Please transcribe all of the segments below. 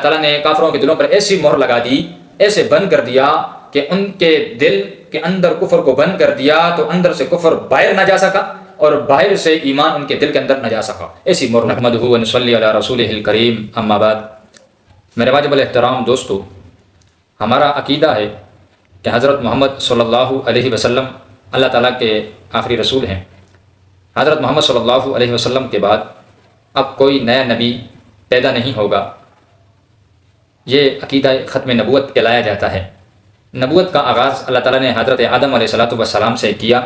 تعالیٰ نے کافروں کے دلوں پر ایسی مہر لگا دی، ایسے بند کر دیا کہ ان کے دل کے اندر کفر کو بند کر دیا، تو اندر سے کفر باہر نہ جا سکا اور باہر سے ایمان ان کے دل کے اندر نہ جا سکا، ایسی مہر. نحمدہ و نصلی علی رسولہ الکریم، اما بعد. میرے واجب الاحترام دوستو، ہمارا عقیدہ ہے کہ حضرت محمد صلی اللہ علیہ وسلم اللہ تعالیٰ کے آخری رسول ہیں. حضرت محمد صلی اللہ علیہ وسلم کے بعد اب کوئی نیا نبی پیدا نہیں ہوگا. یہ عقیدہ ختم نبوت کہلایا جاتا ہے. نبوت کا آغاز اللہ تعالیٰ نے حضرت آدم علیہ السلام سے کیا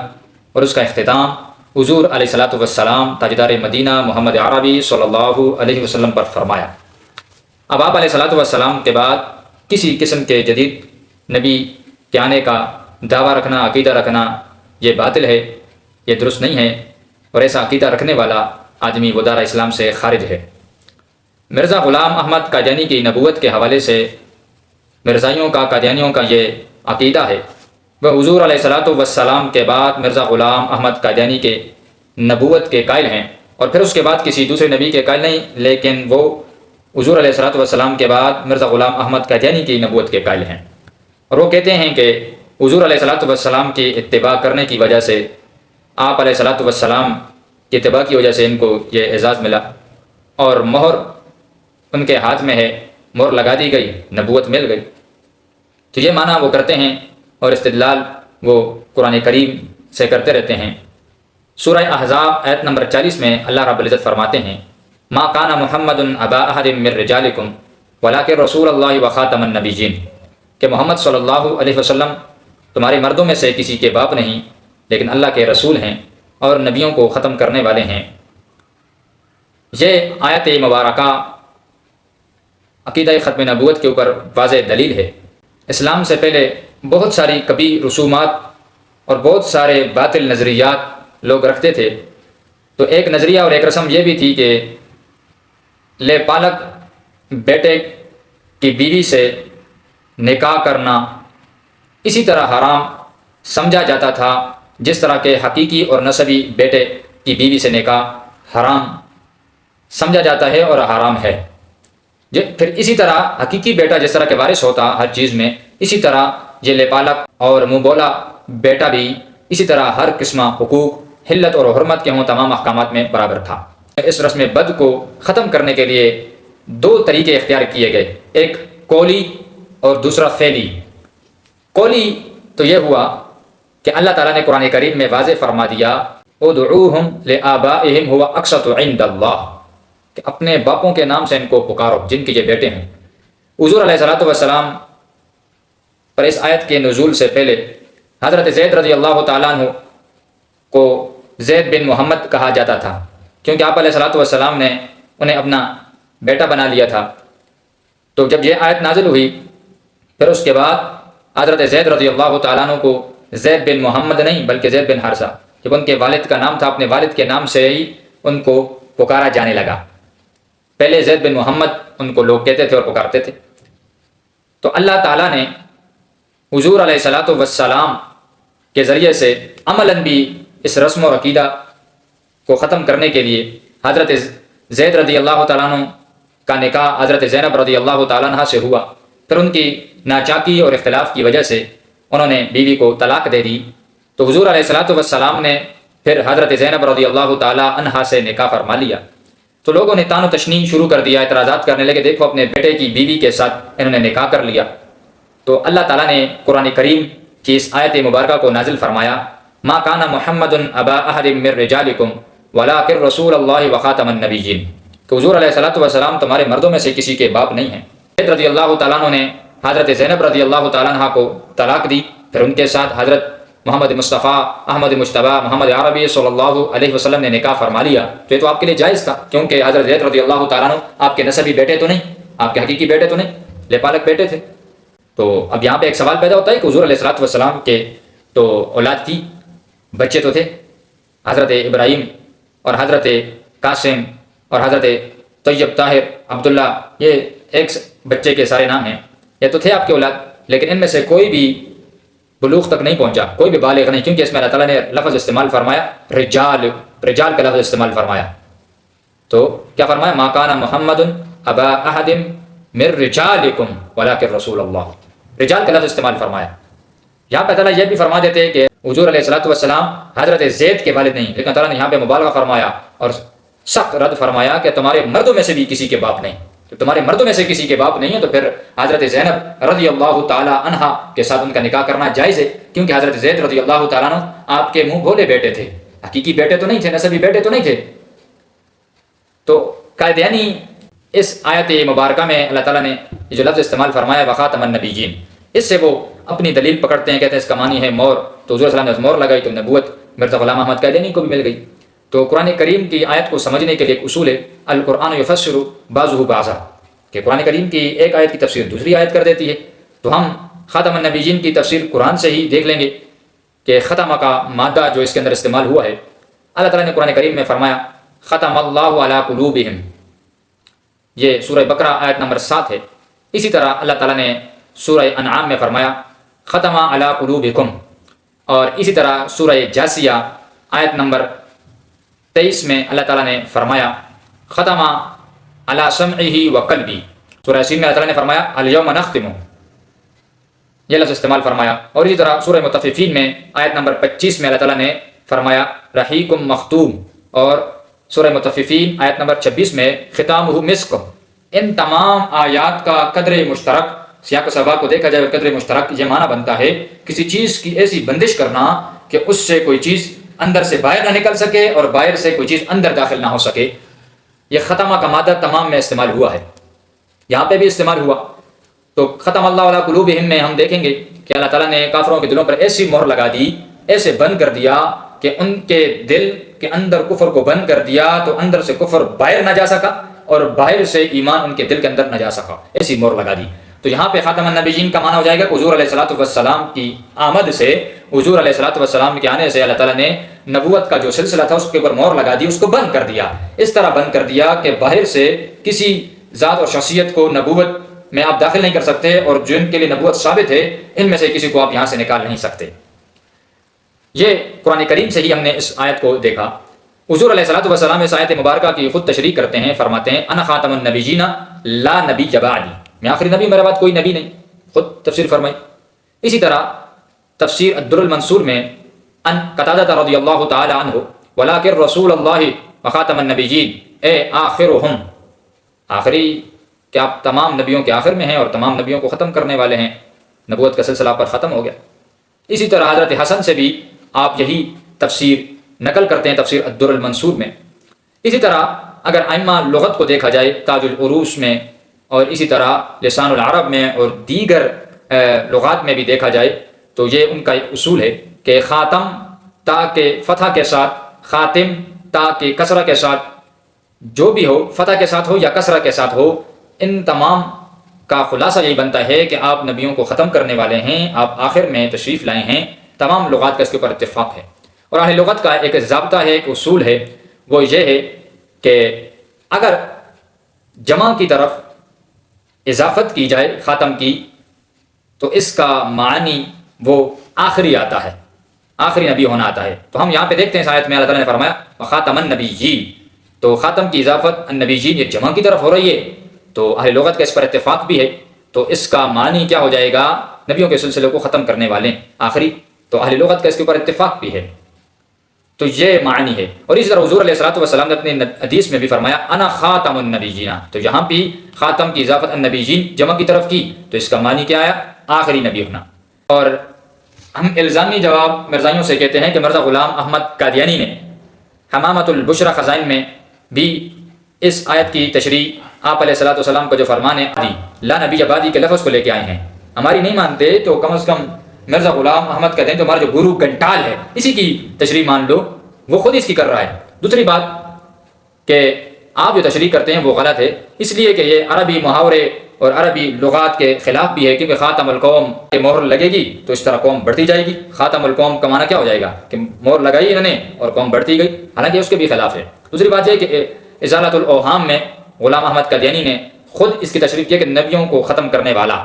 اور اس کا اختتام حضور علیہ السلام تاجدار مدینہ محمد عربی صلی اللہ علیہ وسلم پر فرمایا. اب آپ علیہ السلام کے بعد کسی قسم کے جدید نبی کے آنے کا دعویٰ رکھنا، عقیدہ رکھنا، یہ باطل ہے، یہ درست نہیں ہے، اور ایسا عقیدہ رکھنے والا آدمی وہ دار اسلام سے خارج ہے. مرزا غلام احمد قادیانی کی نبوت کے حوالے سے مرزائیوں کا، قادیانیوں کا یہ عقیدہ ہے. وہ حضور علیہ السلام کے بعد مرزا غلام احمد قادیانی کے نبوت کے قائل ہیں، اور پھر اس کے بعد کسی دوسرے نبی کے قائل نہیں، لیکن وہ حضور علیہ السلام کے بعد مرزا غلام احمد قادیانی کی نبوت کے قائل ہیں. اور وہ کہتے ہیں کہ حضور علیہ السلام کی اتباع کرنے کی وجہ سے، آپ علیہ السلام کی اتباع کی وجہ سے ان کو یہ اعزاز ملا، اور مہر ان کے ہاتھ میں ہے، مہر لگا دی گئی، نبوت مل گئی. تو یہ معنی وہ کرتے ہیں اور استدلال وہ قرآن کریم سے کرتے رہتے ہیں. سورہ احزاب آیت نمبر 40 میں اللہ رب العزت فرماتے ہیں: ما کان محمد ابا احد من رجالکم ولکن رسول اللہ وخاتم النبیین، کہ محمد صلی اللہ علیہ وسلم تمہارے مردوں میں سے کسی کے باپ نہیں، لیکن اللہ کے رسول ہیں اور نبیوں کو ختم کرنے والے ہیں. یہ آیت مبارکہ عقیدہ ختم نبوت کے اوپر واضح دلیل ہے. اسلام سے پہلے بہت ساری کبھی رسومات اور بہت سارے باطل نظریات لوگ رکھتے تھے. تو ایک نظریہ اور ایک رسم یہ بھی تھی کہ لے پالک بیٹے کی بیوی سے نکاح کرنا اسی طرح حرام سمجھا جاتا تھا جس طرح کے حقیقی اور نسبی بیٹے کی بیوی سے نکاح حرام سمجھا جاتا ہے اور حرام ہے. پھر اسی طرح حقیقی بیٹا جس طرح کے وارث ہوتا ہر چیز میں، اسی طرح یہ لے پالک اور منہ بولا بیٹا بھی اسی طرح ہر قسمہ حقوق، حلت اور حرمت کے ہوں تمام احکامات میں برابر تھا. اس رسم بد کو ختم کرنے کے لیے دو طریقے اختیار کیے گئے، ایک قولی اور دوسرا فعلی. قولی تو یہ ہوا کہ اللہ تعالیٰ نے قرآن کریم میں واضح فرما دیا: ادعوہم لآبائہم ہوا اقسط عند اللہ، کہ اپنے باپوں کے نام سے ان کو پکارو جن کے یہ بیٹے ہیں. حضور علیہ السلام پر اس آیت کے نزول سے پہلے حضرت زید رضی اللہ تعالیٰ عنہ کو زید بن محمد کہا جاتا تھا، کیونکہ آپ علیہ السلام نے انہیں اپنا بیٹا بنا لیا تھا. تو جب یہ آیت نازل ہوئی، پھر اس کے بعد حضرت زید رضی اللہ تعالیٰ عنہ کو زید بن محمد نہیں بلکہ زید بن حارثہ، جب ان کے والد کا نام تھا، اپنے والد کے نام سے ہی ان کو پکارا جانے لگا. پہلے زید بن محمد ان کو لوگ کہتے تھے اور پکارتے تھے. تو اللہ تعالیٰ نے حضور علیہ السلام کے ذریعے سے عملاً بھی اس رسم و عقیدہ کو ختم کرنے کے لیے حضرت زید رضی اللہ تعالیٰ عنہ کا نکاح حضرت زینب رضی اللہ تعالیٰ عنہ سے ہوا. پھر ان کی ناچاکی اور اختلاف کی وجہ سے انہوں نے بیوی کو طلاق دے دی. تو حضور علیہ السلام نے پھر حضرت زینب رضی اللہ تعالیٰ عنہ سے نکاح فرما لیا. تو لوگوں نے تان و تشنیع شروع کر دیا، اعتراضات کرنے لگے، دیکھو اپنے بیٹے کی بیوی کے ساتھ انہوں نے نکاح کر لیا. تو اللہ تعالیٰ نے قرآن کریم کی اس آیت مبارکہ کو نازل فرمایا: ما کان محمد ابا احد من رجالکم ولکن رسول اللہ وخاتم النبیین، کہ حضور علیہ السلام تمہارے مردوں میں سے کسی کے باپ نہیں ہیں. زید رضی اللہ تعالیٰ عنہ نے حضرت زینب رضی اللہ تعالیٰ عنہ کو طلاق دی، پھر ان کے ساتھ حضرت محمد مصطفیٰ احمد مجتبی محمد عربی صلی اللہ علیہ وسلم نے نکاح فرما لیا. تو یہ تو آپ کے لیے جائز تھا، کیونکہ حضرت زید رضی اللہ تعالیٰ عنہ آپ کے نسبی بیٹے تو نہیں، آپ کے حقیقی بیٹے تو نہیں، لے پالک بیٹے تھے. تو اب یہاں پہ ایک سوال پیدا ہوتا ہے کہ حضور علیہ السلام کے تو اولاد تھی، بچے تو تھے، حضرت ابراہیم اور حضرت قاسم اور حضرت طیب طاہر عبداللہ، یہ ایک بچے کے سارے نام ہیں، یہ تو تھے آپ کے اولاد، لیکن ان میں سے کوئی بھی بلوغ تک نہیں پہنچا، کوئی بھی بالغ نہیں، کیونکہ اس میں اللہ تعالیٰ نے لفظ استعمال فرمایا رجال، رجال کا لفظ استعمال فرمایا. تو کیا فرمایا؟ ما کان محمد ابا احد من رجالکم ولکن رسول اللہ، رجال کا لفظ استعمال فرمایا۔ یہاں پہ تعالیٰ یہ بھی فرما دیتے ہیں کہ حضور علیہ الصلوۃ والسلام حضرت زید کے والد نہیں، لیکن تعالیٰ نے یہاں پہ مبالغہ فرمایا اور سخت رد فرمایا کہ تمہارے مردوں میں سے بھی کسی کے باپ نہیں، تو تمہارے مردوں میں سے کسی کے باپ نہیں ہے تو پھر حضرت زینب رضی اللہ تعالی عنہا کے ساتھ ان کا نکاح کرنا جائز ہے، کیونکہ حضرت زید رضی اللہ تعالیٰ عنہ آپ کے منہ بھولے بیٹے تھے، حقیقی بیٹے تو نہیں تھے، نسبی بیٹے تو نہیں تھے۔ تو قائدینی اس آیت مبارکہ میں اللہ تعالیٰ نے یہ جو لفظ استعمال فرمایا وخاتم النبیین، اس سے وہ اپنی دلیل پکڑتے ہیں، کہتے ہیں اس کا معنی ہے مور، تو حضور صلی اللہ علیہ وسلم نے مور لگائی تو نبوت مرزا غلام احمد قائدینی کو بھی مل گئی۔ تو قرآن کریم کی آیت کو سمجھنے کے لیے ایک اصول ہے القرآن یفسر بعضہ بعضا، کہ قرآن کریم کی ایک آیت کی تفسیر دوسری آیت کر دیتی ہے۔ تو ہم خاتم النبیین کی تفسیر قرآن سے ہی دیکھ لیں گے کہ ختمہ کا مادہ جو اس کے اندر استعمال ہوا ہے، اللہ تعالیٰ نے قرآن کریم میں فرمایا ختم اللہ علی قلوبہم، یہ سورہ بقرہ آیت نمبر 7 ہے۔ اسی طرح اللہ تعالیٰ نے سورہ انعام میں فرمایا ختم علی قلوبکم، اور اسی طرح سورہ جاسیہ آیت نمبر 23 میں اللہ تعالیٰ نے فرمایا ختم علی سمعہ وقلبہ، سورہ یاسین میں اللہ تعالیٰ نے فرمایا الیوم نختم، یہ لفظ استعمال فرمایا۔ اور اسی طرح سورہ مطففین میں آیت نمبر 25 میں اللہ تعالیٰ نے فرمایا رحیقم مختوم، اور سورہ مطففین آیت نمبر 26 میں ختامہ مسک۔ ان تمام آیات کا قدر مشترک، سیاق و سباق کو دیکھا جائے قدر مشترک یہ معنی بنتا ہے کسی چیز کی ایسی بندش کرنا کہ اس سے کوئی چیز اندر سے باہر نہ نکل سکے اور باہر سے کوئی چیز اندر داخل نہ ہو سکے۔ یہ ختمہ کا مادہ تمام میں استعمال ہوا ہے، یہاں پہ بھی استعمال ہوا۔ تو ختم اللہ علی قلوبہم میں ہم دیکھیں گے کہ اللہ تعالیٰ نے کافروں کے دلوں پر ایسی مہر لگا دی، ایسے بند کر دیا کہ ان کے دل کے اندر کفر کو بند کر دیا، تو اندر سے کفر باہر نہ جا سکا اور باہر سے ایمان ان کے دل کے اندر نہ جا سکا، ایسی مہر لگا دی۔ تو یہاں پہ خاتم النبیین کا معنی ہو جائے گا کہ حضور علیہ الصلوۃ والسلام کی آمد سے، حضور علیہ الصلوۃ والسلام کے آنے سے اللہ تعالیٰ نے نبوت کا جو سلسلہ تھا اس کے اوپر مہر لگا دی، اس کو بند کر دیا، اس طرح بند کر دیا کہ باہر سے کسی ذات اور شخصیت کو نبوت میں آپ داخل نہیں کر سکتے، اور جن کے لیے نبوت ثابت ہے ان میں سے کسی کو آپ یہاں سے نکال نہیں سکتے۔ یہ قرآن کریم سے ہی ہم نے اس آیت کو دیکھا۔ حضور علیہ الصلوۃ والسلام اس آیت مبارکہ کی خود تشریح کرتے ہیں، فرماتے ہیں انا خاتم النبیین لا نبی بعدی، میں آخری نبی، میرے بعد کوئی نبی نہیں، خود تفسیر فرمائی۔ اسی طرح تفسیر الدر المنصور میں ان قتادہ رضی اللہ تعالی عنہ ولکن رسول اللہ وخاتم النبیین اے آخرہم، آخری کہ آپ تمام نبیوں کے آخر میں ہیں اور تمام نبیوں کو ختم کرنے والے ہیں، نبوت کا سلسلہ پر ختم ہو گیا۔ اسی طرح حضرت حسن سے بھی آپ یہی تفسیر نقل کرتے ہیں تفسیر الدر المنصور میں۔ اسی طرح اگر ائمہ لغت کو دیکھا جائے تاج العروش میں، اور اسی طرح لسان العرب میں اور دیگر لغات میں بھی دیکھا جائے تو یہ ان کا ایک اصول ہے کہ خاتم تا کے فتح کے ساتھ، خاتم تا کے کسرہ کے ساتھ، جو بھی ہو فتح کے ساتھ ہو یا کسرہ کے ساتھ ہو، ان تمام کا خلاصہ یہی بنتا ہے کہ آپ نبیوں کو ختم کرنے والے ہیں، آپ آخر میں تشریف لائے ہیں۔ تمام لغات کا اس کے اوپر اتفاق ہے، اور اہل لغت کا ایک ضابطہ ہے، ایک اصول ہے، وہ یہ ہے کہ اگر جمع کی طرف اضافت کی جائے خاتم کی تو اس کا معنی وہ آخری آتا ہے، آخری نبی ہونا آتا ہے۔ تو ہم یہاں پہ دیکھتے ہیں اس آیت میں اللہ تعالیٰ نے فرمایا وخاتم النبیین، تو خاتم کی اضافت النبیین یہ جمع کی طرف ہو رہی ہے، تو اہل لغت کا اس پر اتفاق بھی ہے۔ تو اس کا معنی کیا ہو جائے گا؟ نبیوں کے سلسلے کو ختم کرنے والے آخری، تو اہل لغت کا اس کے اوپر اتفاق بھی ہے، تو یہ معنی ہے۔ اور اسی طرح حضور علیہ الصلوۃ والسلام نے اپنے حدیث میں بھی فرمایا انا خاتم النبیین، تو یہاں بھی خاتم کی اضافت النبیین جمع کی طرف کی، تو اس کا معنی کیا آیا؟ آخری نبی ہونا۔ اور ہم الزامی جواب مرزائیوں سے کہتے ہیں کہ مرزا غلام احمد قادیانی نے حمامۃ البشرا خزائن میں بھی اس آیت کی تشریح آپ علیہ الصلوۃ والسلام کو جو فرمان ہے لا نبی بعدی کے لفظ کو لے کے آئے ہیں۔ ہماری نہیں مانتے تو کم از کم مرزا غلام احمد کہتے ہیں تو ہمارا جو گرو گھنٹال ہے اسی کی تشریح مان لو، وہ خود اس کی کر رہا ہے۔ دوسری بات کہ آپ جو تشریح کرتے ہیں وہ غلط ہے، اس لیے کہ یہ عربی محاورے اور عربی لغات کے خلاف بھی ہے، کیونکہ خاتم القوم کے مہر لگے گی تو اس طرح قوم بڑھتی جائے گی۔ خاتم القوم کا معنی کیا ہو جائے گا کہ مہر لگائی انہوں نے اور قوم بڑھتی گئی، حالانکہ اس کے بھی خلاف ہے۔ دوسری بات یہ کہ ازالۃ الاوہام میں غلام احمد قادیانی نے خود اس کی تشریح کی کہ نبیوں کو ختم کرنے والا،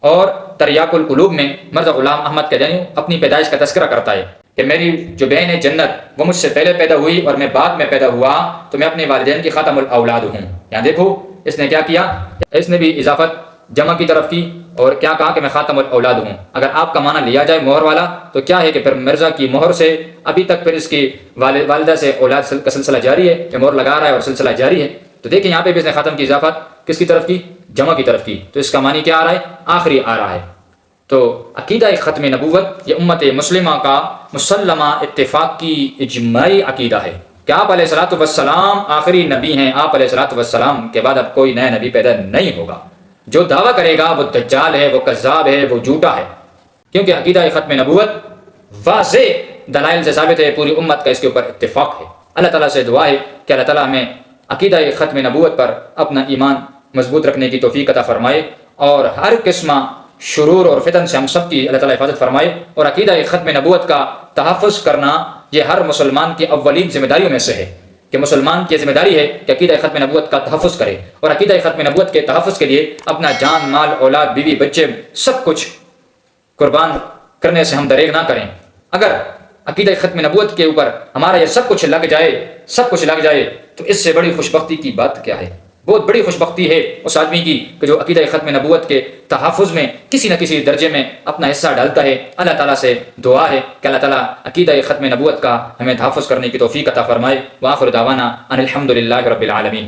اور تریاق القلوب میں مرزا غلام احمد قادیانی اپنی پیدائش کا تذکرہ کرتا ہے کہ میری جو بہن ہے جنت وہ مجھ سے پہلے پیدا ہوئی اور میں بعد میں پیدا ہوا، تو میں اپنے والدین کی خاتم الاولاد ہوں۔ یہاں دیکھو اس نے کیا کیا، اس نے بھی اضافت جمع کی طرف کی اور کیا کہا کہ میں خاتم الاولاد ہوں۔ اگر آپ کا معنی لیا جائے مہر والا تو کیا ہے کہ پھر مرزا کی مہر سے ابھی تک پھر اس کی والدہ سے اولاد کا سلسلہ جاری ہے، کہ مہر لگا رہا ہے اور سلسلہ جاری ہے۔ تو دیکھیں یہاں پہ بھی اس نے خاتم کی اضافت کس کی طرف کی؟ جمع کی طرف کی، تو اس کا معنی کیا آ رہا ہے؟ آخری آ رہا ہے۔ تو عقیدہ ختم نبوت یہ امت مسلمہ کا مسلمہ اتفاق کی اجماعی عقیدہ ہے کہ آپ علیہ الصلوۃ والسلام آخری نبی ہیں، آپ علیہ الصلوۃ والسلام کے بعد اب کوئی نیا نبی پیدا نہیں ہوگا۔ جو دعویٰ کرے گا وہ دجال ہے، وہ کذاب ہے، وہ جھوٹا ہے، کیونکہ عقیدہ ختم نبوت واضح دلائل سے ثابت ہے، پوری امت کا اس کے اوپر اتفاق ہے۔ اللہ تعالیٰ سے دعا ہے کہ اللہ تعالیٰ ہمیں عقیدہ ختم نبوت پر اپنا ایمان مضبوط رکھنے کی توفیق عطا فرمائے، اور ہر قسم شرور اور فتن سے ہم سب کی اللہ تعالیٰ حفاظت فرمائے، اور عقیدہ ختم نبوت کا تحفظ کرنا یہ ہر مسلمان کی اولین ذمہ داریوں میں سے ہے، کہ مسلمان کی ذمہ داری ہے کہ عقیدہ ختم نبوت کا تحفظ کرے، اور عقیدہ ختم نبوت کے تحفظ کے لیے اپنا جان، مال، اولاد، بیوی، بچے سب کچھ قربان کرنے سے ہم دریغ نہ کریں۔ اگر عقیدہ ختم نبوت کے اوپر ہمارا یہ سب کچھ لگ جائے تو اس سے بڑی خوشبختی کی بات کیا ہے؟ بہت بڑی خوشبختی ہے اس آدمی کی کہ جو عقیدہ ختم نبوت کے تحفظ میں کسی نہ کسی درجے میں اپنا حصہ ڈالتا ہے۔ اللہ تعالیٰ سے دعا ہے کہ اللہ تعالیٰ عقیدہ ختم نبوت کا ہمیں تحفظ کرنے کی توفیق عطا فرمائے۔ وآخر دعوانا ان الحمد للہ رب العالمین۔